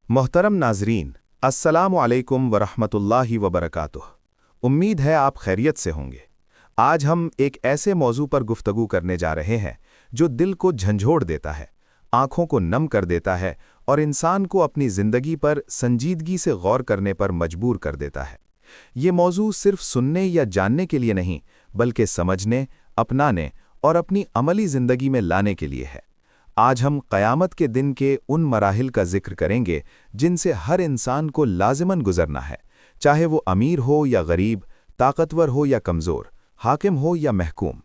मोहतरम नाजरीन, अस्सलामु अलैकुम वरहमतुल्लाहि वबरकातुह। उम्मीद है आप खैरियत से होंगे। आज हम एक ऐसे मौजू पर गुफ्तगू करने जा रहे हैं जो दिल को झंझोड़ देता है, आंखों को नम कर देता है और इंसान को अपनी ज़िंदगी पर संजीदगी से गौर करने पर मजबूर कर देता है। ये मौजू सिर्फ सुनने या जानने के लिए नहीं, बल्कि समझने, अपनाने और अपनी अमली ज़िंदगी में लाने के लिए है। आज हम क़यामत के दिन के उन मराहिल का जिक्र करेंगे जिनसे हर इंसान को लाज़िमन गुजरना है, चाहे वो अमीर हो या गरीब, ताकतवर हो या कमज़ोर, हाकिम हो या महकूम।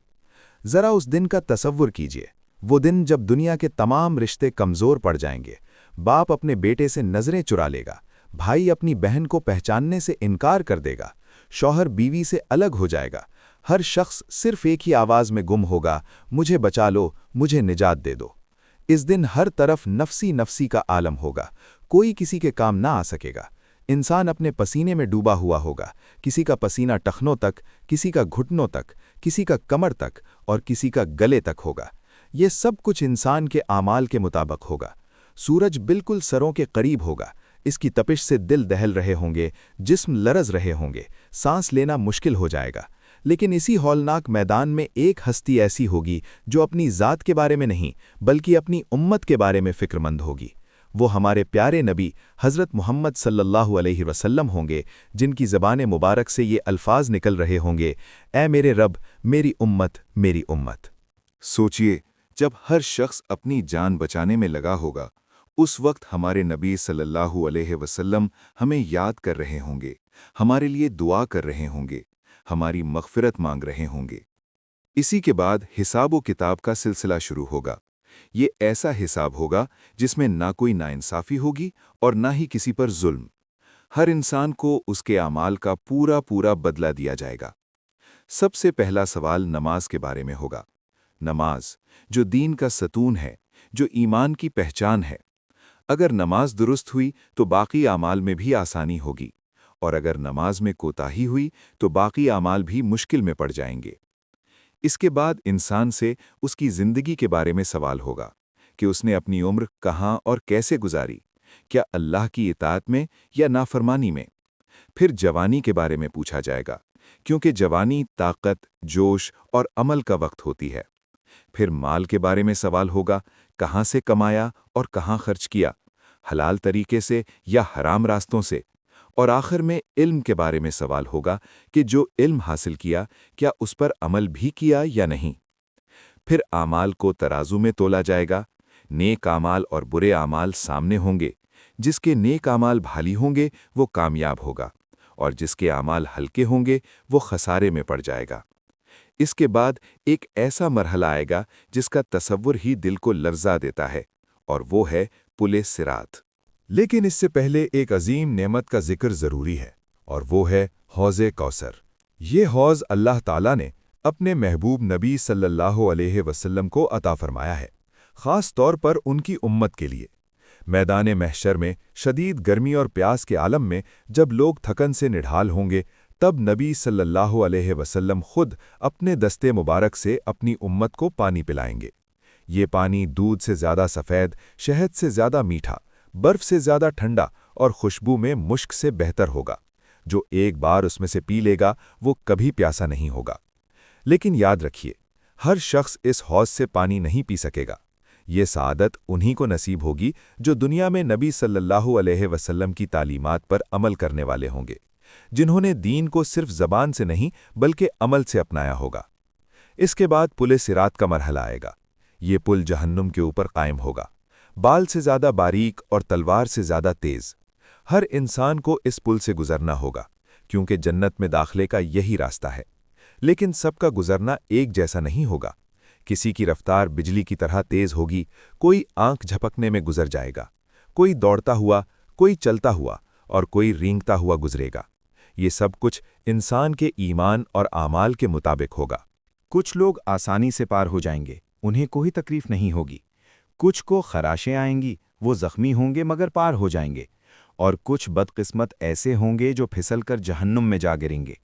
ज़रा उस दिन का तसव्वुर कीजिए, वो दिन जब दुनिया के तमाम रिश्ते कमज़ोर पड़ जाएंगे, बाप अपने बेटे से नज़रें चुरा लेगा, भाई अपनी बहन को पहचानने से इनकार कर देगा, शौहर बीवी से अलग हो जाएगा, हर शख्स सिर्फ एक ही आवाज़ में गुम होगा, मुझे बचा लो, मुझे निजात दे दो। इस दिन हर तरफ नफसी नफसी का आलम होगा, कोई किसी के काम ना आ सकेगा। इंसान अपने पसीने में डूबा हुआ होगा, किसी का पसीना टखनों तक, किसी का घुटनों तक, किसी का कमर तक और किसी का गले तक होगा। ये सब कुछ इंसान के आमाल के मुताबिक होगा। सूरज बिल्कुल सरों के करीब होगा, इसकी तपिश से दिल दहल रहे होंगे, जिस्म लरज़ रहे होंगे, सांस लेना मुश्किल हो जाएगा। लेकिन इसी हौलनाक मैदान में एक हस्ती ऐसी होगी जो अपनी ज़ात के बारे में नहीं, बल्कि अपनी उम्मत के बारे में फ़िक्रमंद होगी। वो हमारे प्यारे नबी हज़रत मोहम्मद सल्लल्लाहु अलैहि वसल्लम होंगे, जिनकी ज़बान मुबारक से ये अल्फाज निकल रहे होंगे, ऐ मेरे रब, मेरी उम्मत, मेरी उम्मत। सोचिए, जब हर शख्स अपनी जान बचाने में लगा होगा, उस वक्त हमारे नबी सल्लल्लाहु अलैहि वसल्लम हमें याद कर रहे होंगे, हमारे लिए दुआ कर रहे होंगे, हमारी मग़फ़िरत मांग रहे होंगे। इसी के बाद हिसाब व किताब का सिलसिला शुरू होगा। ये ऐसा हिसाब होगा जिसमें ना कोई नाइंसाफ़ी होगी और ना ही किसी पर जुल्म। हर इंसान को उसके आमाल का पूरा पूरा बदला दिया जाएगा। सबसे पहला सवाल नमाज के बारे में होगा। नमाज, जो दीन का सतून है, जो ईमान की पहचान है। अगर नमाज दुरुस्त हुई तो बाकी आमाल में भी आसानी होगी, और अगर नमाज में कोताही हुई तो बाकी आमाल भी मुश्किल में पड़ जाएंगे। इसके बाद इंसान से उसकी ज़िंदगी के बारे में सवाल होगा कि उसने अपनी उम्र कहाँ और कैसे गुजारी, क्या अल्लाह की इताअत में या नाफरमानी में। फिर जवानी के बारे में पूछा जाएगा, क्योंकि जवानी ताकत, जोश और अमल का वक्त होती है। फिर माल के बारे में सवाल होगा, कहाँ से कमाया और कहाँ खर्च किया, हलाल तरीके से या हराम रास्तों से। और आखिर में इल्म के बारे में सवाल होगा कि जो इल्म हासिल किया, क्या उस पर अमल भी किया या नहीं। फिर आमाल को तराजू में तोला जाएगा। नेक आमाल और बुरे आमाल सामने होंगे। जिसके नेक आमाल भारी होंगे वो कामयाब होगा, और जिसके आमाल हल्के होंगे वो खसारे में पड़ जाएगा। इसके बाद एक ऐसा मरहला आएगा जिसका तसव्वुर ही दिल को लर्जा देता है, और वो है पुले सिरात। लेकिन इससे पहले एक अजीम नेमत का जिक्र ज़रूरी है, और वो है हौज़े कौसर। ये हौज़ अल्लाह ताला ने अपने महबूब नबी सल्लल्लाहु अलैहि वसल्लम को अता फरमाया है, ख़ास तौर पर उनकी उम्मत के लिए। मैदान महशर में शदीद गर्मी और प्यास के आलम में जब लोग थकन से निढाल होंगे, तब नबी सल्लल्लाहु अलैहि वसल्लम खुद अपने दस्ते मुबारक से अपनी उम्मत को पानी पिलाएंगे। ये पानी दूध से ज़्यादा सफ़ेद, शहद से ज़्यादा मीठा, बर्फ से ज़्यादा ठंडा और खुशबू में मुश्क से बेहतर होगा। जो एक बार उसमें से पी लेगा वो कभी प्यासा नहीं होगा। लेकिन याद रखिए, हर शख्स इस हौज़ से पानी नहीं पी सकेगा। ये सआदत उन्हीं को नसीब होगी जो दुनिया में नबी सल्लल्लाहु अलैहि वसल्लम की तालीमात पर अमल करने वाले होंगे, जिन्होंने दीन को सिर्फ ज़बान से नहीं बल्कि अमल से अपनाया होगा। इसके बाद पुले सिरात का मरहला आएगा। ये पुल जहन्नुम के ऊपर कायम होगा, बाल से ज़्यादा बारीक और तलवार से ज़्यादा तेज़। हर इंसान को इस पुल से गुजरना होगा, क्योंकि जन्नत में दाखिले का यही रास्ता है। लेकिन सबका गुजरना एक जैसा नहीं होगा। किसी की रफ्तार बिजली की तरह तेज़ होगी, कोई आंख झपकने में गुजर जाएगा, कोई दौड़ता हुआ, कोई चलता हुआ और कोई रेंगता हुआ गुजरेगा। ये सब कुछ इंसान के ईमान और आमाल के मुताबिक होगा। कुछ लोग आसानी से पार हो जाएंगे, उन्हें कोई तकलीफ नहीं होगी। कुछ को खराशें आएंगी, वो ज़ख्मी होंगे मगर पार हो जाएंगे। और कुछ बदकिस्मत ऐसे होंगे जो फिसल कर जहन्नुम में जा गिरेंगे।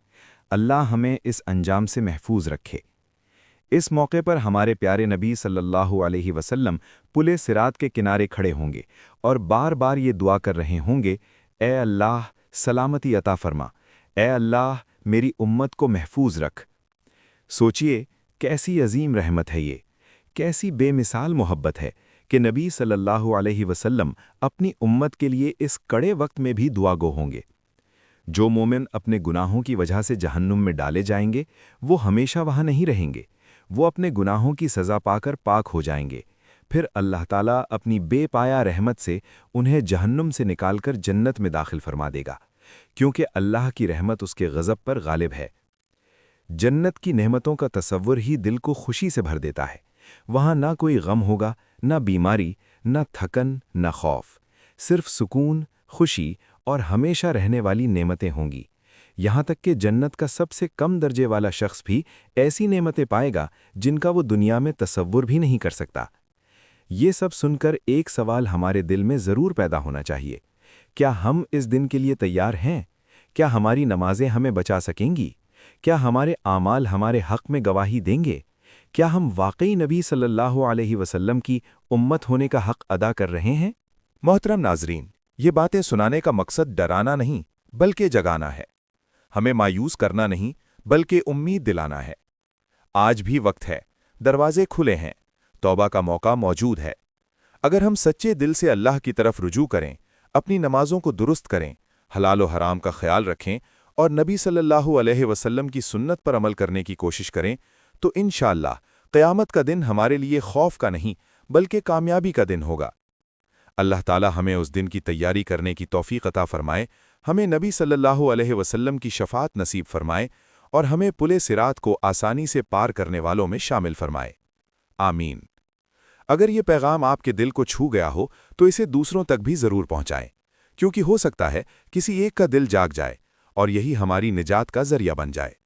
अल्लाह हमें इस अंजाम से महफूज रखे। इस मौके पर हमारे प्यारे नबी सल्लल्लाहु अलैहि वसल्लम पुले सिरात के किनारे खड़े होंगे और बार बार ये दुआ कर रहे होंगे, ए अल्लाह सलामती अता फरमा, ए अल्लाह मेरी उम्मत को महफूज रख। सोचिए कैसी अजीम रहमत है ये, कैसी बेमिसाल मोहब्बत है कि नबी सल्लल्लाहु अलैहि वसल्लम अपनी उम्मत के लिए इस कड़े वक्त में भी दुआगो होंगे। जो मोमिन अपने गुनाहों की वजह से जहन्नुम में डाले जाएंगे वो हमेशा वहाँ नहीं रहेंगे, वो अपने गुनाहों की सज़ा पाकर पाक हो जाएंगे। फिर अल्लाह ताला अपनी बेपाया रहमत से उन्हें जहन्नुम से निकालकर जन्नत में दाखिल फरमा देगा, क्योंकि अल्लाह की रहमत उसके गज़ब पर गालिब है। जन्नत की नेमतों का तसव्वुर ही दिल को खुशी से भर देता है। वहाँ ना कोई गम होगा, ना बीमारी, ना थकन, ना खौफ, सिर्फ सुकून, खुशी और हमेशा रहने वाली नेमतें होंगी। यहाँ तक कि जन्नत का सबसे कम दर्जे वाला शख्स भी ऐसी नेमतें पाएगा जिनका वो दुनिया में तसव्वुर भी नहीं कर सकता। ये सब सुनकर एक सवाल हमारे दिल में ज़रूर पैदा होना चाहिए, क्या हम इस दिन के लिए तैयार हैं? क्या हमारी नमाजें हमें बचा सकेंगी? क्या हमारे आमाल हमारे हक़ में गवाही देंगे? क्या हम वाकई नबी सल्लल्लाहु अलैहि वसल्लम की उम्मत होने का हक़ अदा कर रहे हैं? मोहतरम नाज़रीन, ये बातें सुनाने का मकसद डराना नहीं बल्कि जगाना है। हमें मायूस करना नहीं बल्कि उम्मीद दिलाना है। आज भी वक्त है, दरवाजे खुले हैं, तौबा का मौका मौजूद है। अगर हम सच्चे दिल से अल्लाह की तरफ रुजू करें, अपनी नमाजों को दुरुस्त करें, हलाल व हराम का ख्याल रखें और नबी सल्लल्लाहु अलैहि वसल्लम की सुन्नत पर अमल करने की कोशिश करें, तो इंशाअल्लाह क़यामत का दिन हमारे लिए खौफ का नहीं बल्कि कामयाबी का दिन होगा। अल्लाह ताला हमें उस दिन की तैयारी करने की तौफीक अता फरमाए, हमें नबी सल्लल्लाहु अलैहि वसल्लम की शफाअत नसीब फरमाए और हमें पुले सिरात को आसानी से पार करने वालों में शामिल फरमाए। आमीन। अगर ये पैगाम आपके दिल को छू गया हो तो इसे दूसरों तक भी ज़रूर पहुँचाएं, क्योंकि हो सकता है किसी एक का दिल जाग जाए और यही हमारी निजात का ज़रिया बन जाए।